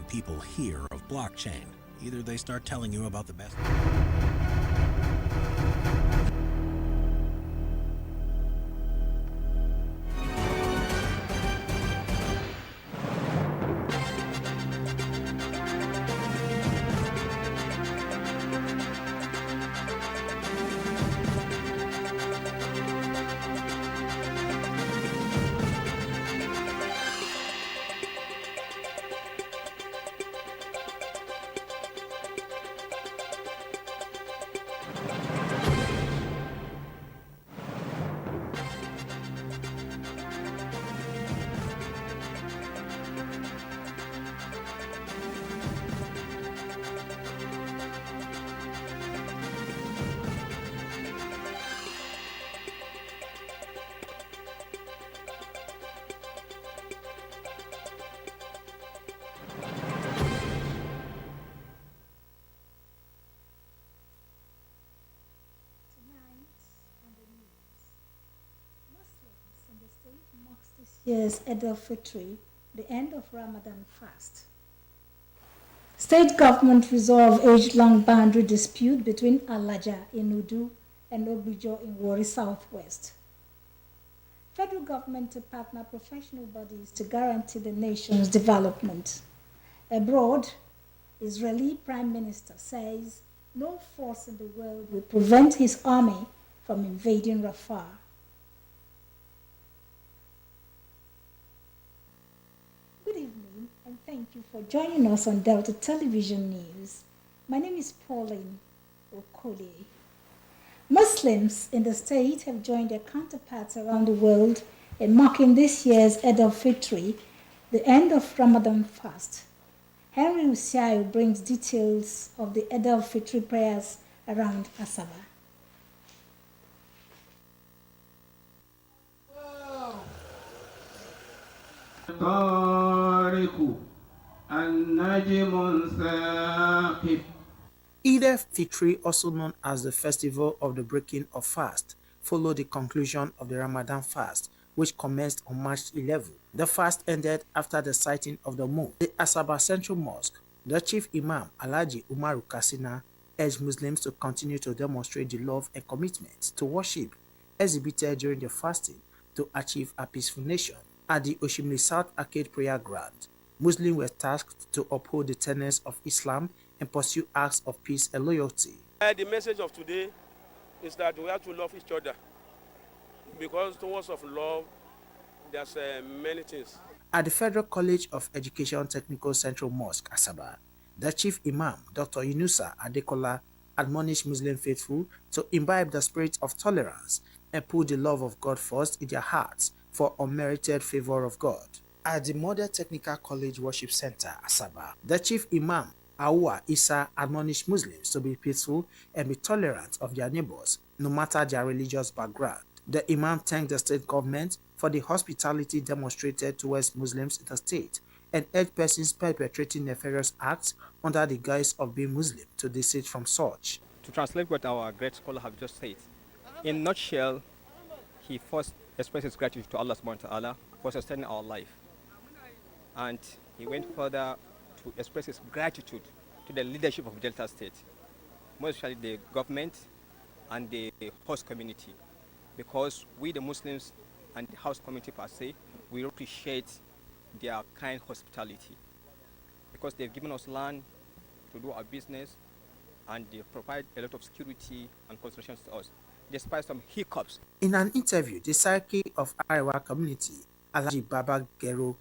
people hear of blockchain, either they start telling you about the best. This year's Eid al-Fitr, the end of Ramadan fast. State government resolve age-long boundary dispute between Alaja in Udu and Obujo in Warri Southwest. Federal government to partner professional bodies to guarantee the nation's development. Abroad, Israeli Prime Minister says no force in the world will prevent his army from invading Rafah. Good evening, and thank you for joining us on Delta Television News. My name is Pauline Okole. Muslims in the state have joined their counterparts around the world in marking this year's Eid al-Fitr, the end of Ramadan fast. Henry Usiayo brings details of the Eid al-Fitr prayers around Asaba. Eid al-Fitr, also known as the festival of the breaking of fast, followed the conclusion of the Ramadan fast, which commenced on March 11. The fast ended after the sighting of the moon. The Asaba Central Mosque, the chief imam, Alhaji Umaru Katsina, urged Muslims to continue to demonstrate the love and commitment to worship exhibited during the fasting to achieve a peaceful nation. At the Oshimili South Arcade Prayer Ground, Muslims were tasked to uphold the tenets of Islam and pursue acts of peace and loyalty. The message of today is that we have to love each other, because towards of love, there's many things. At the Federal College of Education Technical Central Mosque, Asaba, the chief imam, Dr. Yunusa Adekola, admonished Muslim faithful to imbibe the spirit of tolerance and put the love of God first in their hearts for unmerited favor of God. At the Model Technical College Worship Center, Asaba, the chief imam, Awa Isa, admonished Muslims to be peaceful and be tolerant of their neighbors, no matter their religious background. The imam thanked the state government for the hospitality demonstrated towards Muslims in the state and urged persons perpetrating nefarious acts under the guise of being Muslim to desist from such. To translate what our great scholar have just said, in a nutshell, he first expresses gratitude to Allah subhanahu wa ta'ala for sustaining our life. And he went further to express his gratitude to the leadership of Delta State, most especially the government and the host community, because we the Muslims and the host community per se, we appreciate their kind hospitality, because they've given us land to do our business and they provide a lot of security and considerations to us, despite some hiccups. In an interview, the Sarki of Arewa community, Alhaji Baba Gero,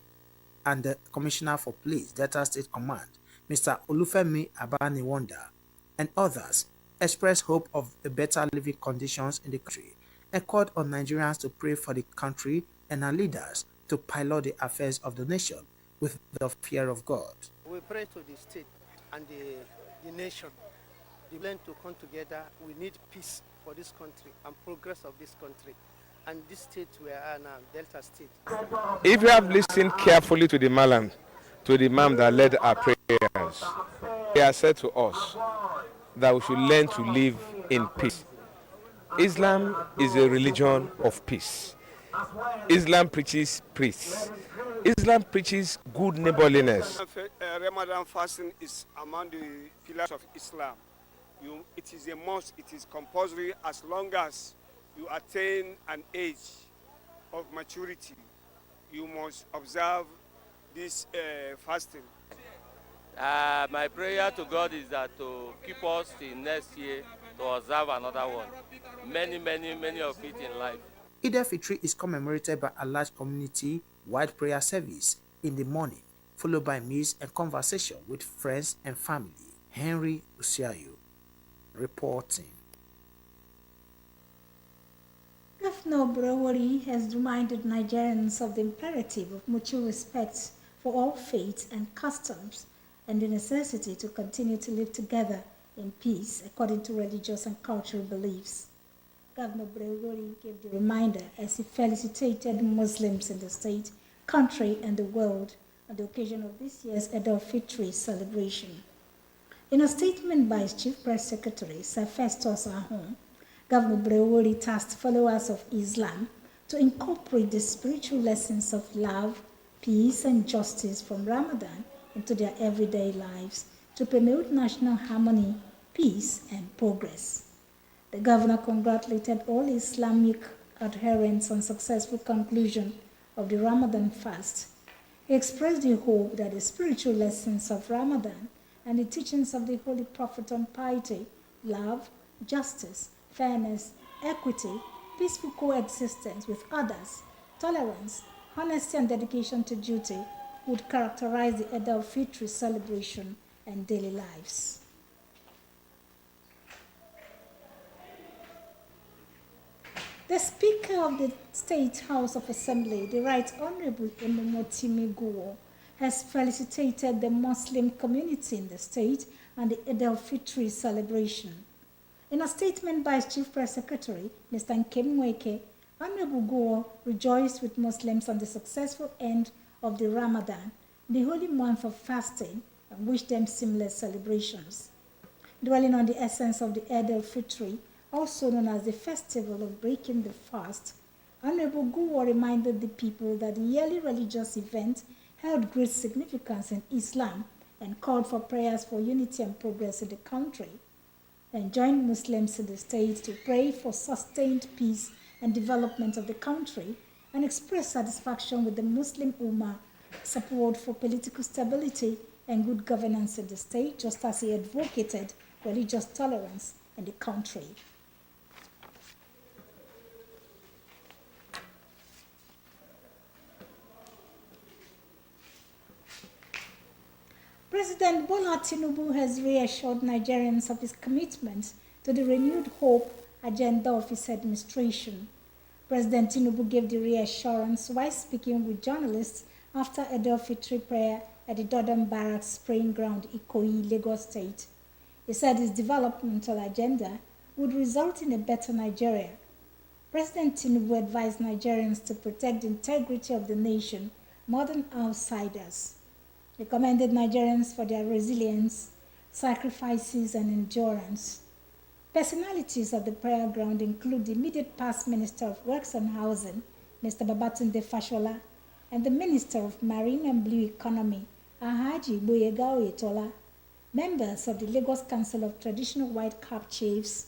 and the Commissioner for Police, Delta State Command, Mr. Olufemi Abaniwanda, and others expressed hope of a better living conditions in the country and called on Nigerians to pray for the country and our leaders to pilot the affairs of the nation with the fear of God. We pray to the state and the nation. The land to come together. We need peace for this country and progress of this country. And this state we are now, Delta State. If you have listened carefully to the Malam, to the Imam that led our prayers, he has said to us that we should learn to live in peace. Islam is a religion of peace. Islam preaches peace. Islam preaches good neighborliness. Ramadan fasting is among the pillars of Islam. It is a must, it is compulsory as long as you attain an age of maturity. You must observe this fasting. My prayer to God is that to keep us till next year to observe another one. Many of it in life. Eid al-Fitr is commemorated by a large community-wide prayer service in the morning, followed by meals and conversation with friends and family. Henry Usiayu reporting. Governor Browari has reminded Nigerians of the imperative of mutual respect for all faiths and customs and the necessity to continue to live together in peace according to religious and cultural beliefs. Governor Browari gave the reminder as he felicitated Muslims in the state, country, and the world on the occasion of this year's Eid al-Fitr celebration. In a statement by his Chief Press Secretary, Sir Festus Ahon, Governor Browari tasked followers of Islam to incorporate the spiritual lessons of love, peace, and justice from Ramadan into their everyday lives to promote national harmony, peace, and progress. The governor congratulated all Islamic adherents on successful conclusion of the Ramadan fast. He expressed the hope that the spiritual lessons of Ramadan and the teachings of the Holy Prophet on piety, love, justice, fairness, equity, peaceful coexistence with others, tolerance, honesty, and dedication to duty would characterize the Eid al-Fitr celebration and daily lives. The Speaker of the State House of Assembly, the Right Honorable Emomotimi Guo, has felicitated the Muslim community in the state and the Eid al-Fitr celebration. In a statement by his Chief Press Secretary, Mr. Nkem Nweke, Honorable Guo rejoiced with Muslims on the successful end of the Ramadan, the holy month of fasting, and wished them seamless celebrations. Dwelling on the essence of the Eid al-Fitr, also known as the festival of breaking the fast, Honorable Guo reminded the people that the yearly religious event held great significance in Islam and called for prayers for unity and progress in the country, and joined Muslims in the state to pray for sustained peace and development of the country and express satisfaction with the Muslim Ummah support for political stability and good governance in the state, just as he advocated religious tolerance in the country. President Bola Tinubu has reassured Nigerians of his commitment to the renewed hope agenda of his administration. President Tinubu gave the reassurance while speaking with journalists after Eid al-Fitr prayer at the Dodon Barracks Praying Ground, Ikoyi, Lagos State. He said his developmental agenda would result in a better Nigeria. President Tinubu advised Nigerians to protect the integrity of the nation more than outsiders. He commended Nigerians for their resilience, sacrifices, and endurance. Personalities at the prayer ground include the immediate past Minister of Works and Housing, Mr. Babatunde Fashola, and the Minister of Marine and Blue Economy, Alhaji Boyega Oyetola, members of the Lagos Council of Traditional White Cap Chiefs,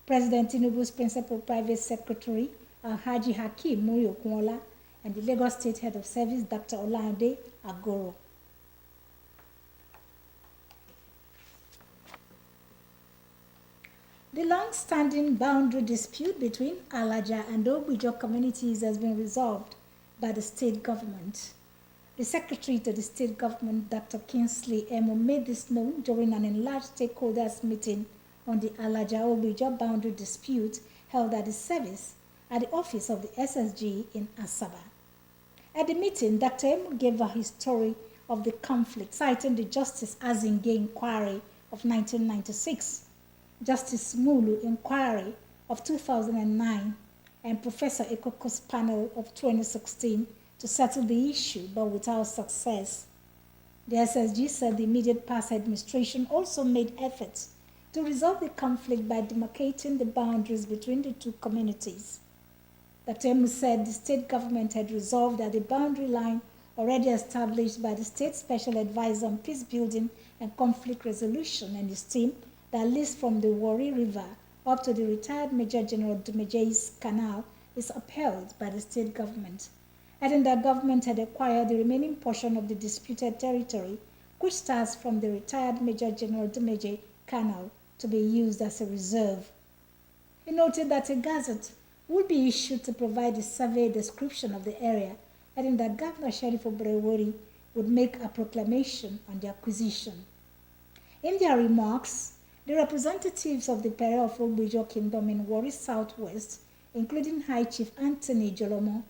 President Tinubu's Principal Private Secretary, Alhaji Hakeem Muri-Okunola, and the Lagos State Head of Service, Dr. Olayode Agoro. The long-standing boundary dispute between Alaja and Ogbijo communities has been resolved by the state government. The Secretary to the state government, Dr. Kingsley Emo, made this known during an enlarged stakeholders meeting on the Alaja-Ogbijo boundary dispute held at the service at the office of the SSG in Asaba. At the meeting, Dr. Emo gave a history of the conflict, citing the Justice Azinge inquiry of 1996, Justice Mulu inquiry of 2009, and Professor Ekoko's panel of 2016 to settle the issue, but without success. The SSG said the immediate past administration also made efforts to resolve the conflict by demarcating the boundaries between the two communities. Dr. Emu said the state government had resolved that the boundary line already established by the State Special Advisor on Peace Building and Conflict Resolution and his team that leads from the Warri River up to the retired Major General Dumeje's Canal is upheld by the state government, adding that government had acquired the remaining portion of the disputed territory, which starts from the retired Major General Dumeje Canal, to be used as a reserve. He noted that a gazette would be issued to provide a survey description of the area, adding that Governor Sheriff Obrewori would make a proclamation on the acquisition. In their remarks, the representatives of the Pere of Ogbujo Kingdom in Warri Southwest, including High Chief Anthony Jolomo,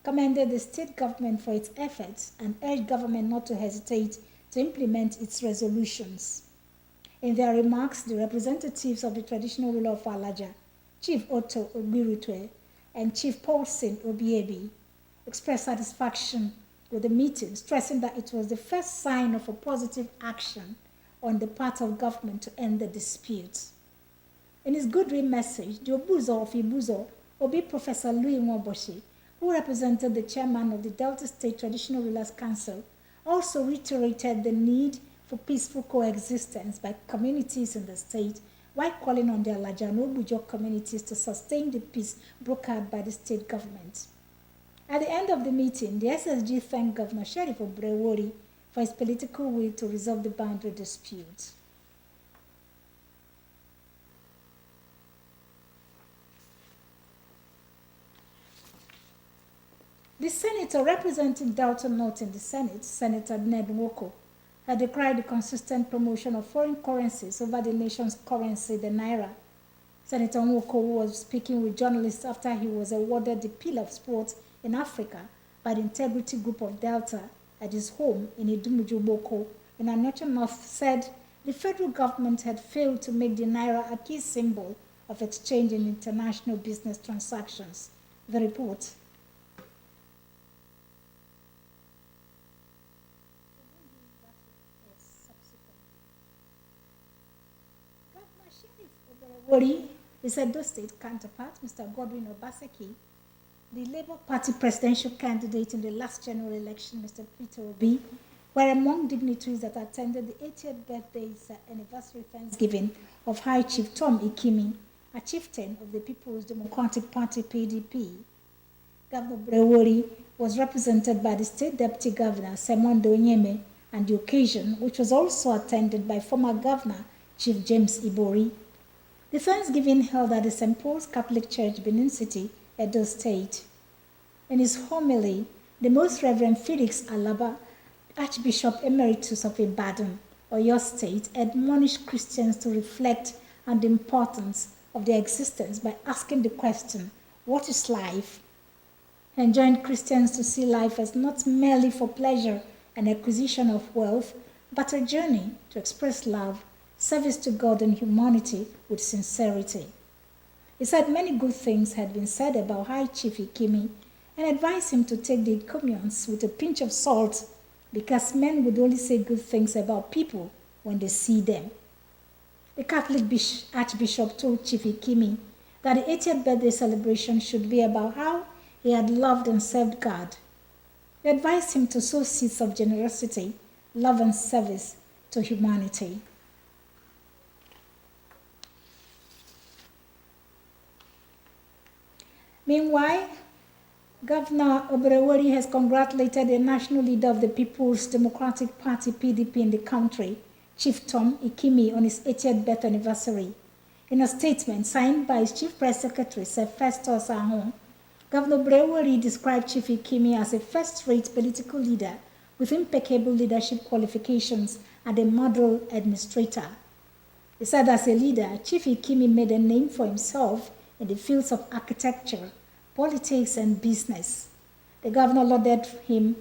commended the state government for its efforts and urged government not to hesitate to implement its resolutions. In their remarks, the representatives of the traditional ruler of Alaja, Chief Otto Ogbirutwe and Chief Paulson Obiebi, expressed satisfaction with the meeting, stressing that it was the first sign of a positive action on the part of government to end the dispute. In his goodwill message, the Obuzo of Ibuzo, Obi Professor Louis Mwaboshi, who represented the chairman of the Delta State Traditional Rulers Council, also reiterated the need for peaceful coexistence by communities in the state, while calling on the Alaja and Obujo communities to sustain the peace brokered by the state government. At the end of the meeting, the SSG thanked Governor Sheriff Obrewori for his political will to resolve the boundary dispute. The senator representing Delta North in the Senate, Senator Ned Nwoko, had decried the consistent promotion of foreign currencies over the nation's currency, the Naira. Senator Nwoko was speaking with journalists after he was awarded the Pillar of Sport in Africa by the Integrity Group of Delta at his home in Idumujuboko in Anocha North, said the federal government had failed to make the Naira a key symbol of exchange in international business transactions. The report. Wari, his Edo State counterpart, Mr. Godwin Obaseki, the Labour Party presidential candidate in the last general election, Mr. Peter Obi, were among dignitaries that attended the 80th birthday anniversary Thanksgiving of High Chief Tom Ikimi, a chieftain of the People's Democratic Party (PDP). Governor Brewori was represented by the State Deputy Governor, Semondo Onyeme, and the occasion, which was also attended by former Governor Chief James Ibori. The Thanksgiving held at the St. Paul's Catholic Church, Benin City, Edo State. In his homily, the Most Reverend Felix Alaba, Archbishop Emeritus of Ibadan, Oyo State, admonished Christians to reflect on the importance of their existence by asking the question, what is life? He enjoined Christians to see life as not merely for pleasure and acquisition of wealth, but a journey to express love, service to God and humanity with sincerity. He said many good things had been said about High Chief Ikimi and advised him to take the encomiums with a pinch of salt because men would only say good things about people when they see them. The Catholic Archbishop told Chief Ikimi that the 80th birthday celebration should be about how he had loved and served God. He advised him to sow seeds of generosity, love and service to humanity. Meanwhile, Governor Obrewori has congratulated the national leader of the People's Democratic Party (PDP) in the country, Chief Tom Ikimi, on his 80th birth anniversary. In a statement signed by his Chief Press Secretary, Sir Festus Ahon, Governor Obrewori described Chief Ikimi as a first-rate political leader with impeccable leadership qualifications and a model administrator. He said as a leader, Chief Ikimi made a name for himself in the fields of architecture, politics, and business. The governor lauded him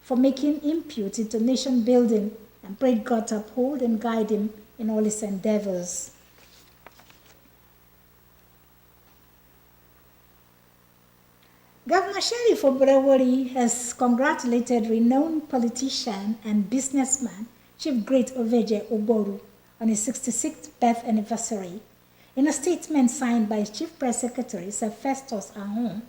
for making input into nation building and prayed God to uphold and guide him in all his endeavors. Governor Sheriff Obrewori has congratulated renowned politician and businessman Chief Great Oveje Ogboru on his 66th birth anniversary. In a statement signed by his Chief Press Secretary, Sir Festus Ahon,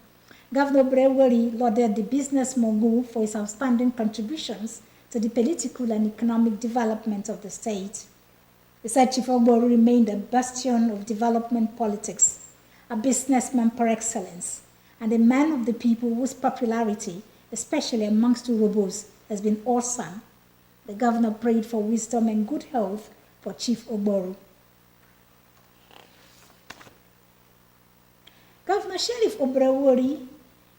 Governor Breweri lauded the business mogul for his outstanding contributions to the political and economic development of the state. He said Chief Ogboru remained a bastion of development politics, a businessman par excellence, and a man of the people whose popularity, especially amongst Urhobos, has been awesome. The governor prayed for wisdom and good health for Chief Ogboru. Governor Sheriff Obrewori,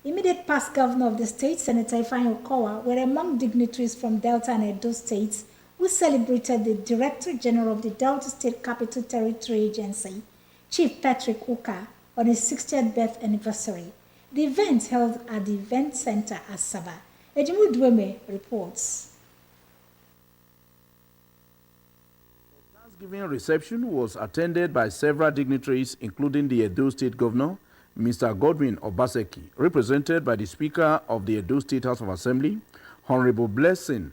immediate past governor of the state, Senator Ifeanyi Okowa, were among dignitaries from Delta and Edo states who celebrated the Director General of the Delta State Capital Territory Agency, Chief Patrick Uka, on his 60th birth anniversary. The event held at the Event Center at Asaba. Ejimu Dweme reports. The Thanksgiving reception was attended by several dignitaries, including the Edo State Governor, Mr. Godwin Obaseki, represented by the Speaker of the Edo State House of Assembly, Honorable Blessing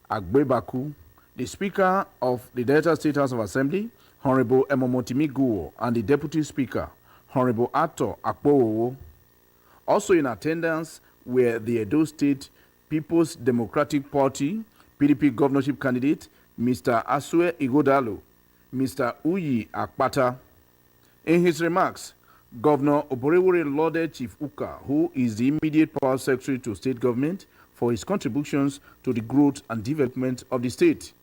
Agbebaku, the Speaker of the Delta State House of Assembly, Honorable Emomotimi Guo, and the Deputy Speaker, Honorable Ato Akpowo. Also in attendance were the Edo State People's Democratic Party, PDP governorship candidate, Mr. Asue Igodalo, Mr. Uyi Akpata. In his remarks, Governor Oborewori lauded Chief Uka, who is the immediate power secretary to state government, for his contributions to the growth and development of the state.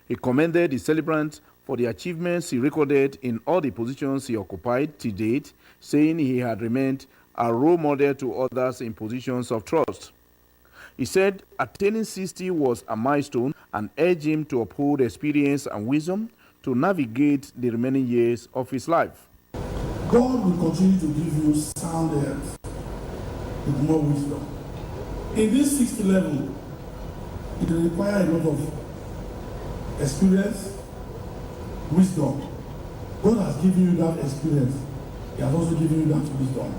He commended the celebrant for the achievements he recorded in all the positions he occupied to date, saying he had remained a role model to others in positions of trust. He said attaining 60 was a milestone and urged him to uphold experience and wisdom to navigate the remaining years of his life. God will continue to give you sound health with more wisdom. In this 60 level, it will require a lot of experience, wisdom. God has given you that experience. He has also given you that wisdom.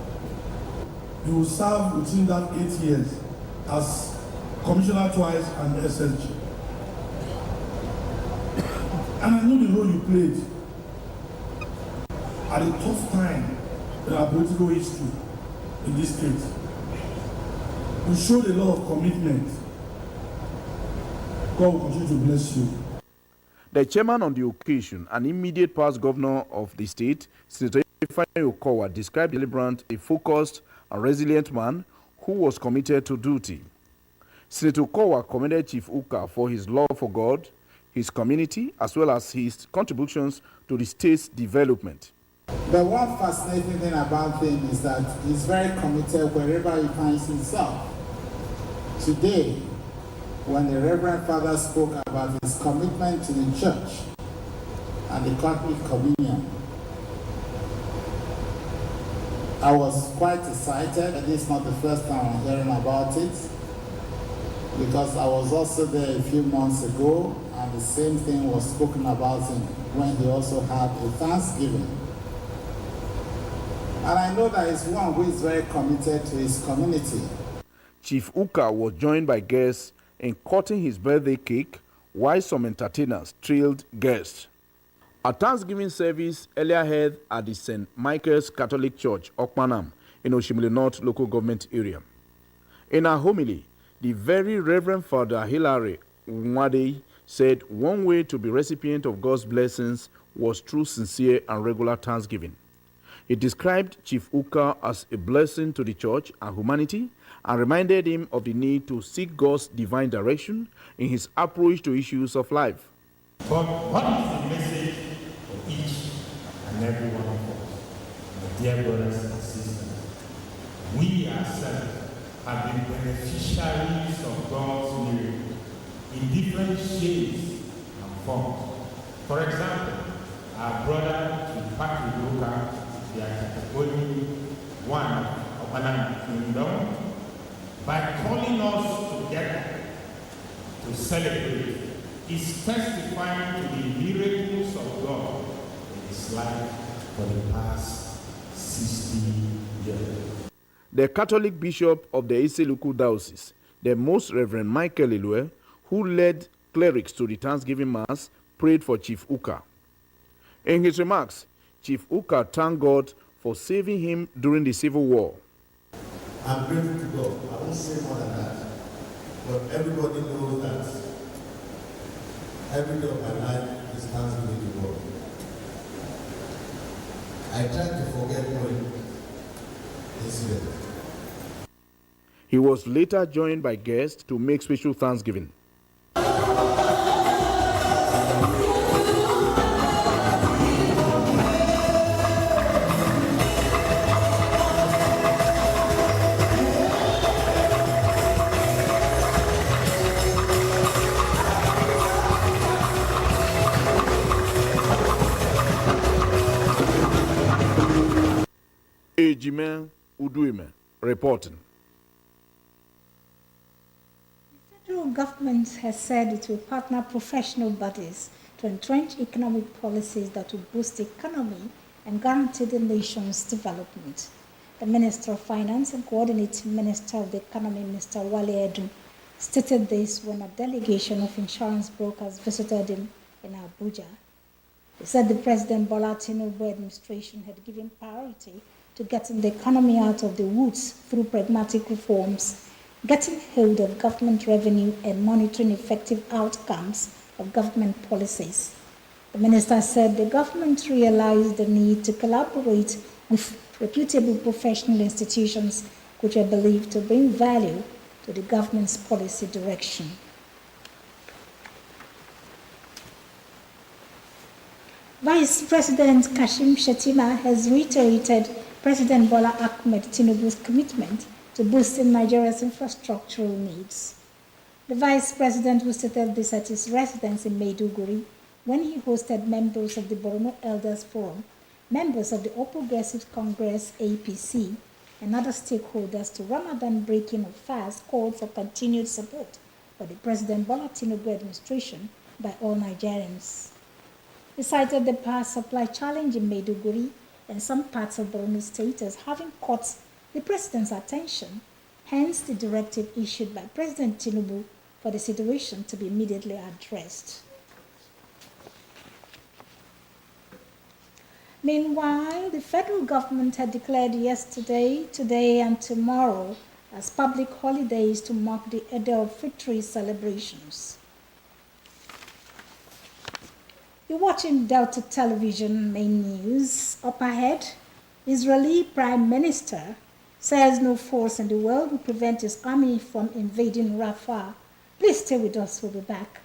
You will serve within that 8 years as commissioner twice and SSG. And I know the role you played at a tough time in our political history in this state. You showed a lot of commitment. God will continue to bless you. The chairman on the occasion, an immediate past governor of the state, Senator Ifeanyi Okowa, described the celebrant a focused and resilient man who was committed to duty. Senator Okowa commended Chief Uka for his love for God, his community, as well as his contributions to the state's development. The one fascinating thing about him is that he's very committed wherever he finds himself. Today, when the Reverend Father spoke about his commitment to the church and the Catholic Communion, I was quite excited. This is not the first time I'm hearing about it, because I was also there a few months ago, and the same thing was spoken about him when he also had a Thanksgiving. And I know that he's one who is very committed to his community. Chief Uka was joined by guests in cutting his birthday cake, while some entertainers thrilled guests. A Thanksgiving service earlier held at the St. Michael's Catholic Church, Okpanam, in Oshimili North local government area. In her homily, the Very Reverend Father Hilary Nwade said one way to be recipient of God's blessings was through sincere and regular thanksgiving. He described Chief Uka as a blessing to the church and humanity, and reminded him of the need to seek God's divine direction in his approach to issues of life. But what is the message for each and every one of us, my dear brothers and sisters? We ourselves have been beneficiaries of God's miracle in different shapes and forms. For example, our brother Patrick Uka, they are only one of Okpanam Kingdom, by calling us together to celebrate, is testifying to the miracles of God in his life for the past 60 years. The Catholic Bishop of the Iseluku Diocese, the Most Reverend Michael Ilue, who led clerics to the Thanksgiving Mass, prayed for Chief Uka. In his remarks, Chief Uka thanked God for saving him during the Civil War. I'm grateful to God. I won't say more than that. But everybody knows that every day of my life is thanksgiving to God. I try to forget one incident. He was later joined by guests to make special thanksgiving. Ejime Uduime reporting. The federal government has said it will partner professional bodies to entrench economic policies that will boost the economy and guarantee the nation's development. The Minister of Finance and Coordinating Minister of the Economy, Mr. Wale Edun, stated this when a delegation of insurance brokers visited him in Abuja. He said the President Bola Tinubu administration had given priority to getting the economy out of the woods through pragmatic reforms, getting hold of government revenue and monitoring effective outcomes of government policies. The minister said the government realized the need to collaborate with reputable professional institutions which are believed to bring value to the government's policy direction. Vice President Kashim Shettima has reiterated President Bola Ahmed Tinubu's commitment to boosting Nigeria's infrastructural needs. The Vice President stated this at his residence in Maiduguri when he hosted members of the Borno Elders Forum, members of the All Progressives Congress APC, and other stakeholders to Ramadan breaking of fast called for continued support for the President Bola Tinubu administration by all Nigerians. He cited the power supply challenge in Maiduguri and some parts of Borno State as having caught the President's attention, hence the directive issued by President Tinubu for the situation to be immediately addressed. Meanwhile, the federal government had declared yesterday, today, and tomorrow as public holidays to mark the Eid al-Fitr celebrations. You're watching Delta Television main news. Up ahead, Israeli Prime Minister says no force in the world will prevent his army from invading Rafah. Please stay with us, we'll be back.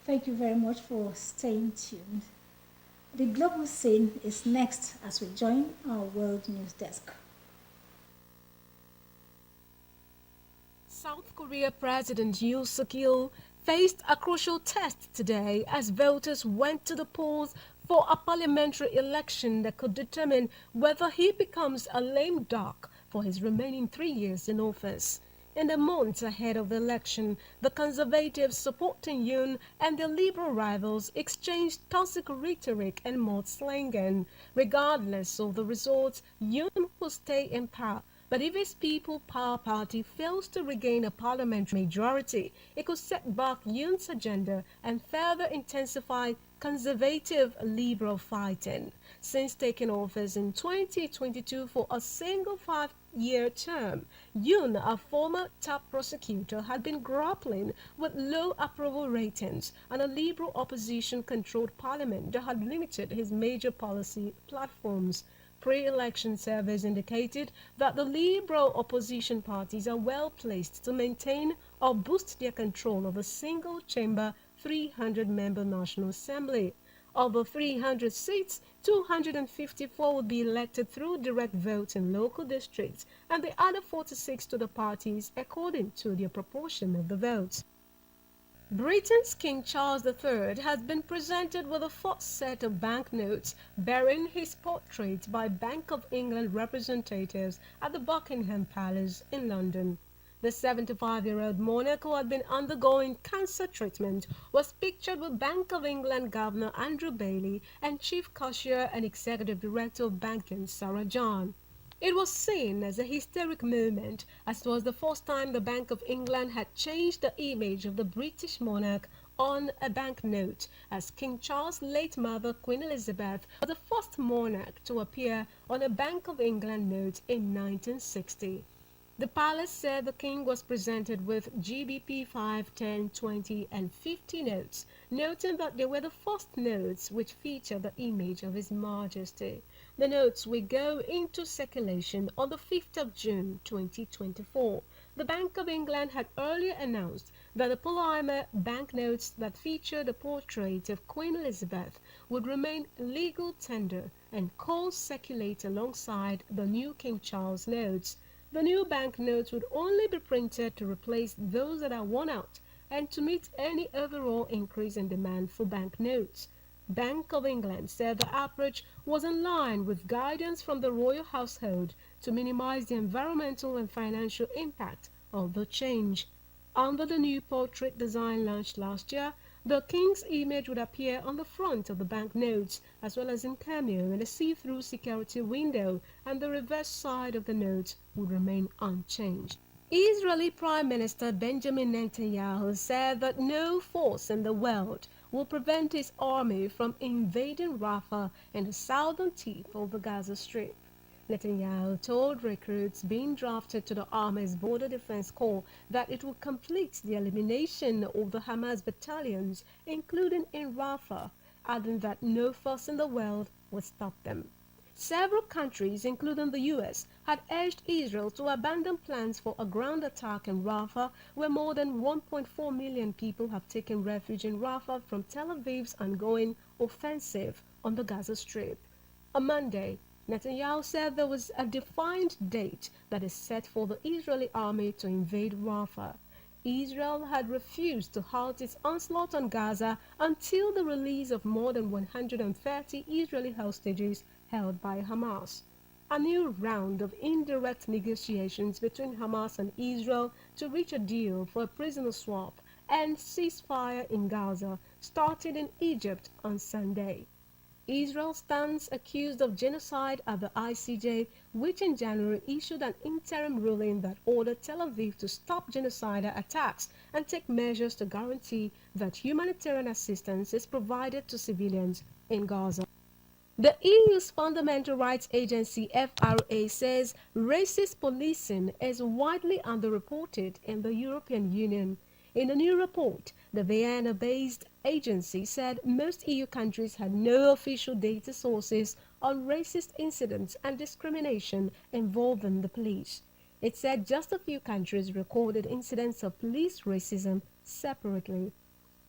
Thank you very much for staying tuned. The global scene is next as we join our World News Desk. South Korea President Yoon Suk-yeol faced a crucial test today as voters went to the polls for a parliamentary election that could determine whether he becomes a lame duck for his remaining 3 years in office. In the months ahead of the election, the conservatives supporting Yoon and their liberal rivals exchanged toxic rhetoric and mudslinging. Regardless of the results, Yoon will stay in power. But if his People Power Party fails to regain a parliamentary majority, it could set back Yoon's agenda and further intensify conservative liberal fighting. Since taking office in 2022 for a single 5-year term, Yoon, a former top prosecutor, had been grappling with low approval ratings and a liberal opposition-controlled parliament that had limited his major policy platforms. Pre-election surveys indicated that the liberal opposition parties are well placed to maintain or boost their control of a single-chamber 300-member National Assembly. Of the 300 seats, 254 will be elected through direct votes in local districts, and the other 46 to the parties according to their proportion of the votes. Britain's King Charles III has been presented with a fourth set of banknotes bearing his portrait by Bank of England representatives at the Buckingham Palace in London. The 75-year-old monarch, who had been undergoing cancer treatment, was pictured with Bank of England Governor Andrew Bailey and Chief Cashier and Executive Director of Banking Sarah John. It was seen as a historic moment, as it was the first time the Bank of England had changed the image of the British monarch on a banknote, as King Charles' late mother, Queen Elizabeth, was the first monarch to appear on a Bank of England note in 1960. The palace said the king was presented with GBP 5, 10, 20 and 50 notes, noting that they were the first notes which feature the image of His Majesty. The notes will go into circulation on the 5th of June 2024. The Bank of England had earlier announced that the polymer banknotes that featured the portrait of Queen Elizabeth would remain legal tender and co-circulate alongside the new King Charles notes. The new banknotes would only be printed to replace those that are worn out and to meet any overall increase in demand for banknotes. Bank of England said the approach was in line with guidance from the royal household to minimize the environmental and financial impact of the change. Under the new portrait design launched last year, the king's image would appear on the front of the banknotes, as well as in cameo in a see-through security window, and the reverse side of the note would remain unchanged. Israeli Prime Minister Benjamin Netanyahu said that no force in the world will prevent his army from invading Rafah in the southern tip of the Gaza Strip. Netanyahu told recruits being drafted to the Army's Border Defense Corps that it will complete the elimination of the Hamas battalions, including in Rafah, adding that no force in the world will stop them. Several countries, including the U.S., had urged Israel to abandon plans for a ground attack in Rafah, where more than 1.4 million people have taken refuge in Rafah from Tel Aviv's ongoing offensive on the Gaza Strip. On Monday, Netanyahu said there was a defined date that is set for the Israeli army to invade Rafah. Israel had refused to halt its onslaught on Gaza until the release of more than 130 Israeli hostages held by Hamas. A new round of indirect negotiations between Hamas and Israel to reach a deal for a prisoner swap and ceasefire in Gaza started in Egypt on Sunday. Israel stands accused of genocide at the ICJ, which in January issued an interim ruling that ordered Tel Aviv to stop genocidal attacks and take measures to guarantee that humanitarian assistance is provided to civilians in Gaza. The EU's Fundamental Rights Agency, FRA, says racist policing is widely underreported in the European Union. In a new report, the Vienna-based agency said most EU countries had no official data sources on racist incidents and discrimination involving the police. It said just a few countries recorded incidents of police racism separately.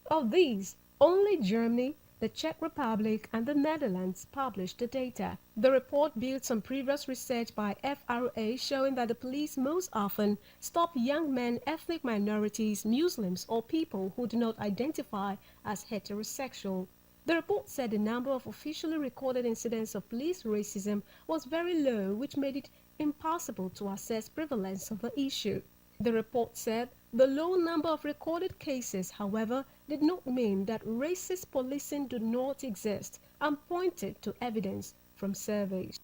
Of these, only Germany, the Czech Republic and the Netherlands published the data. The report builds on previous research by FRA showing that the police most often stop young men, ethnic minorities, Muslims or people who do not identify as heterosexual. The report said the number of officially recorded incidents of police racism was very low, which made it impossible to assess prevalence of the issue. The report said the low number of recorded cases, however, did not mean that racist policing did not exist and pointed to evidence from surveys.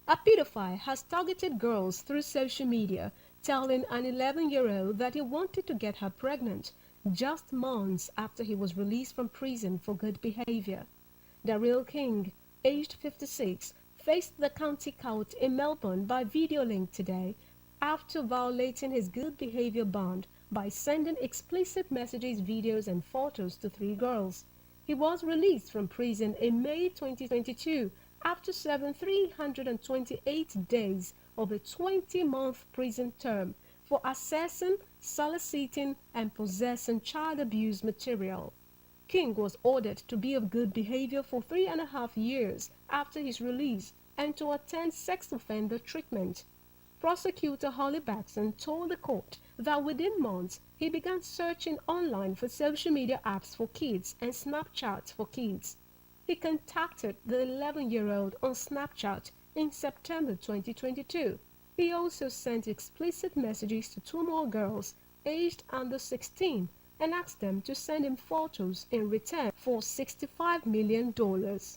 A pedophile has targeted girls through social media, telling an 11-year-old that he wanted to get her pregnant just months after he was released from prison for good behavior. Daryl King, aged 56, faced the county court in Melbourne by video link today after violating his good behavior bond by sending explicit messages, videos and photos to 3 girls. He was released from prison in May 2022 after serving 328 days of a 20-month prison term for accessing, soliciting and possessing child abuse material. King was ordered to be of good behavior for 3.5 years after his release and to attend sex offender treatment. Prosecutor Holly Baxton told the court that within months, he began searching online for social media apps for kids and Snapchat for kids. He contacted the 11-year-old on Snapchat in September 2022. He also sent explicit messages to 2 more girls aged under 16 and asked them to send him photos in return for $65 million. Away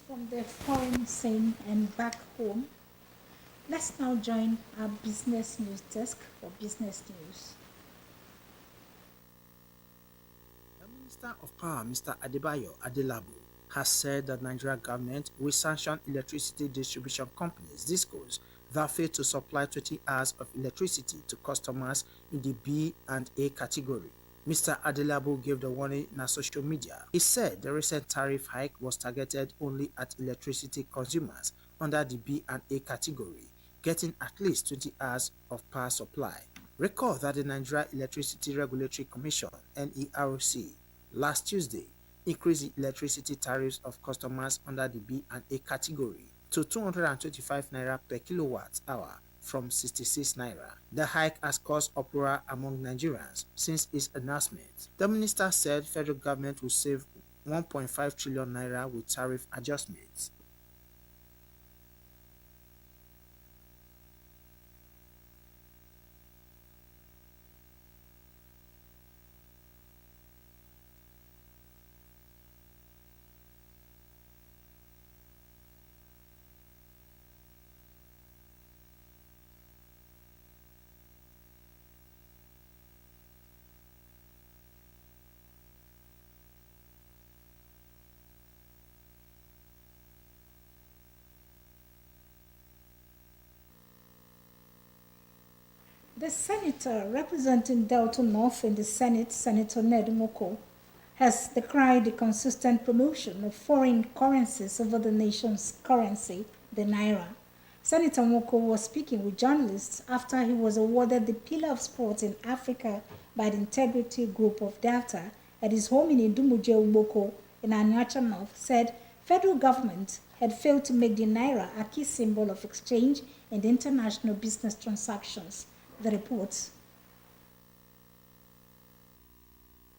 from the foreign scene and back home, let's now join our business news desk for business news. The Minister of Power, Mr. Adebayo Adelabu, has said that Nigeria government will sanction electricity distribution companies, DISCOs, that fail to supply 20 hours of electricity to customers in the B and A category. Mr. Adelabu gave the warning on social media. He said the recent tariff hike was targeted only at electricity consumers under the B and A category, getting at least 20 hours of power supply. Recall that the Nigeria Electricity Regulatory Commission, NERC, last Tuesday increased the electricity tariffs of customers under the B and A category to 225 naira per kilowatt hour from 66 naira. The hike has caused uproar among Nigerians since its announcement. The minister said federal government will save 1.5 trillion naira with tariff adjustments. The senator representing Delta North in the Senate, Senator Ned Nwoko, has decried the consistent promotion of foreign currencies over the nation's currency, the Naira. Senator Nwoko was speaking with journalists after he was awarded the Pillar of Sport in Africa by the Integrity Group of Delta at his home in Idumuje Uboko in Anyacha North, said federal government had failed to make the Naira a key symbol of exchange in international business transactions. The reports.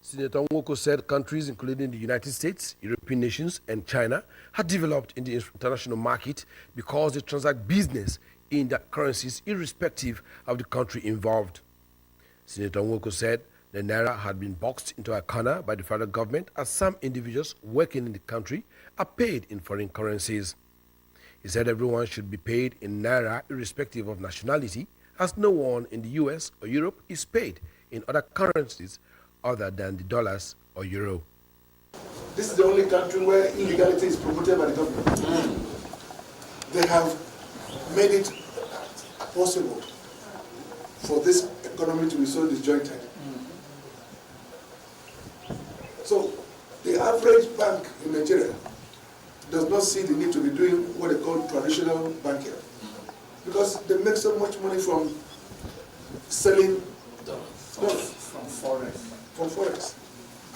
Senator Nwoko said countries including the United States, European nations, and China had developed in the international market because they transact business in their currencies irrespective of the country involved. Senator Nwoko said the Naira had been boxed into a corner by the federal government as some individuals working in the country are paid in foreign currencies. He said everyone should be paid in Naira irrespective of nationality, as no one in the US or Europe is paid in other currencies other than the dollars or euro. This is the only country where illegality is promoted by the government. They have made it possible for this economy to be so disjointed. So the average bank in Nigeria does not see the need to be doing what they call traditional banking, because they make so much money from selling dollars from forex.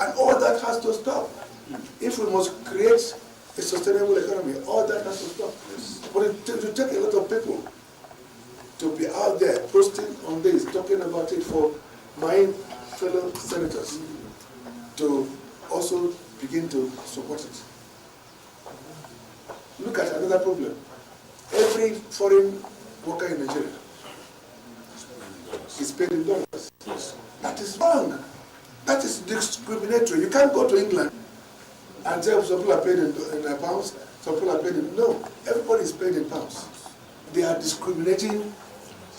And all that has to stop. If we must create a sustainable economy, all that has to stop. But it will take a lot of people to be out there posting on this, talking about it, for my fellow senators to also begin to support it. Look at another problem. Every foreign worker in Nigeria is paid in dollars. That is wrong. That is discriminatory. You can't go to England and tell some people are paid in pounds, some people are paid in... No, everybody is paid in pounds. They are discriminating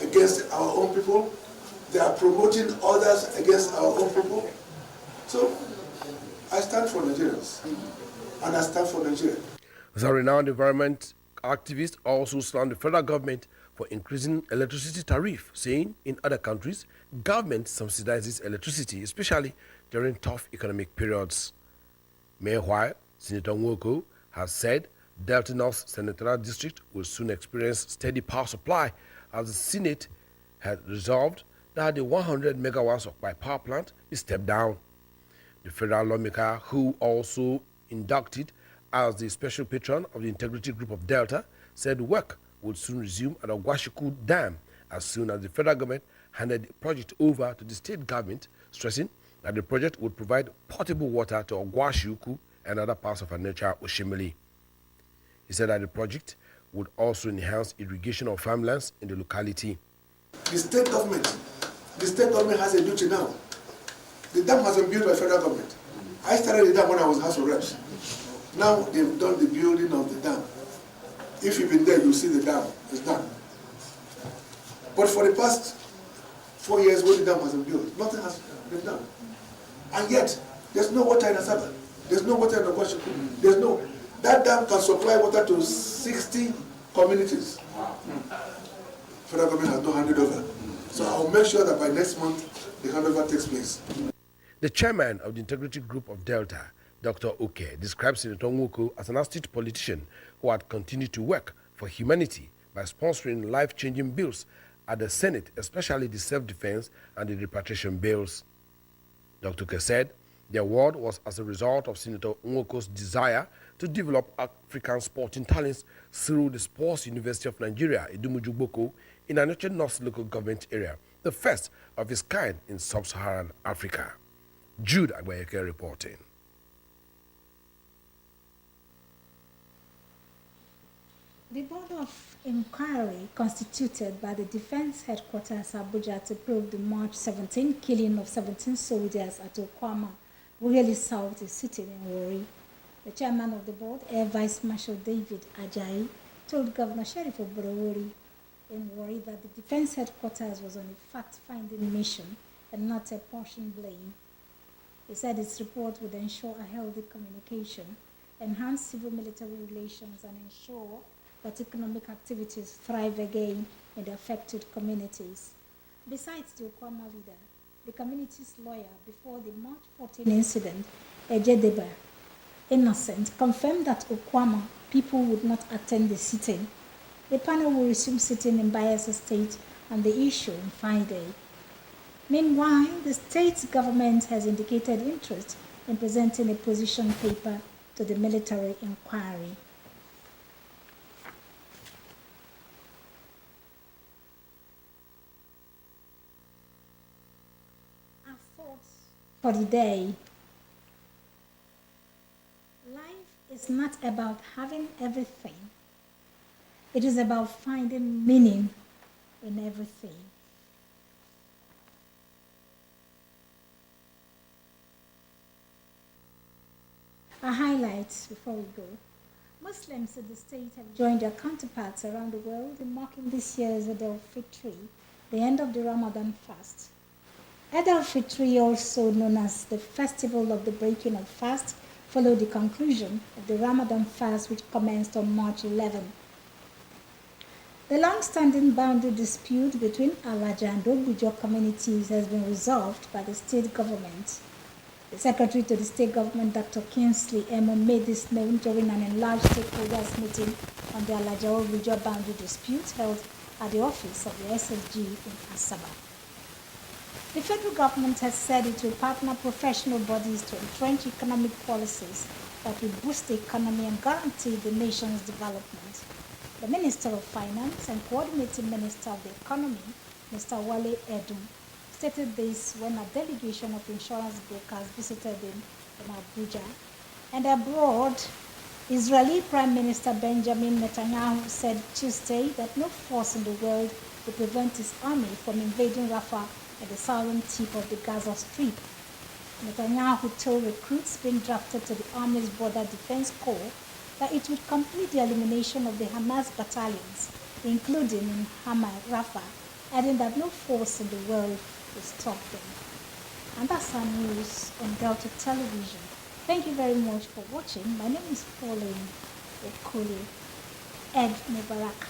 against our own people. They are promoting others against our own people. So, I stand for Nigerians, and I stand for Nigeria. The renowned environment activist also slammed the federal government for increasing electricity tariff, saying in other countries, government subsidizes electricity, especially during tough economic periods. Meanwhile, Senator Nwoko has said Delta North Senatorial District will soon experience steady power supply as the Senate had resolved that the 100 megawatts of power plant is stepped down. The federal lawmaker, who also inducted as the special patron of the Integrity Group of Delta, said work would soon resume at Ogwashiku Dam as soon as the federal government handed the project over to the state government, stressing that the project would provide potable water to Ogwashiuku and other parts of Onitsha Oshimili. He said that the project would also enhance irrigation of farmlands in the locality. The state government has a duty now. The dam has been built by federal government. I started the dam when I was House of Reps. Now they've done the building of the dam. If you've been there, you'll see the dam. It's done. But for the past 4 years when the dam has been built, nothing has been done. And yet, there's no water in Asaba. There's no water in Ogwashiuku. There's no. That dam can supply water to 60 communities. Federal government has not handed over. So I'll make sure that by next month, the handover takes place. The chairman of the Integrity Group of Delta, Dr. Oke, describes Senator Nwoko as an astute politician who had continued to work for humanity by sponsoring life-changing bills at the Senate, especially the self-defense and the repatriation bills. Dr. Oke said the award was as a result of Senator Nwoko's desire to develop African sporting talents through the Sports University of Nigeria, Idumujugboko, in Onitsha North local government area, the first of its kind in sub-Saharan Africa. Jude Agbayeke reporting. The Board of Inquiry constituted by the Defense Headquarters Abuja to probe the March 17 killing of 17 soldiers at Okwama, Wuyeli South, is sitting in Warri. The chairman of the board, Air Vice Marshal David Ajayi, told Governor Sheriff Oborowori in Warri that the Defense Headquarters was on a fact-finding mission and not a portion blame. He said its report would ensure a healthy communication, enhance civil-military relations, and ensure that economic activities thrive again in the affected communities. Besides the Okwama leader, the community's lawyer before the March 14 incident, Ejedeba Innocent, confirmed that Okwama people would not attend the sitting. The panel will resume sitting in Bayelsa State on the issue on Friday. Meanwhile, the state government has indicated interest in presenting a position paper to the military inquiry. Our thoughts for the day. Life is not about having everything. It is about finding meaning in everything. Our highlights before we go. Muslims in the state have joined their counterparts around the world in marking this year's Eid al-Fitr, the end of the Ramadan fast. Eid al-Fitr, also known as the festival of the breaking of fast, followed the conclusion of the Ramadan fast, which commenced on March 11. The long-standing boundary dispute between Alaja and Ogbujo communities has been resolved by the state government. The Secretary to the State Government, Dr. Kingsley Emo, made this known during an enlarged stakeholders meeting on the Alaja-Ogbujo boundary dispute held at the office of the SSG in Asaba. The federal government has said it will partner professional bodies to entrench economic policies that will boost the economy and guarantee the nation's development. The Minister of Finance and Coordinating Minister of the Economy, Mr. Wale Edun, stated this when a delegation of insurance brokers visited him in Abuja. And abroad, Israeli Prime Minister Benjamin Netanyahu said Tuesday that no force in the world will prevent his army from invading Rafah at the southern tip of the Gaza Strip. Netanyahu told recruits being drafted to the Army's Border Defense Corps that it would complete the elimination of the Hamas battalions, including in Rafah, adding that no force in the world will stop them. And that's our news on Delta Television. Thank you very much for watching. My name is Pauline Okoli. Eid Mubarak.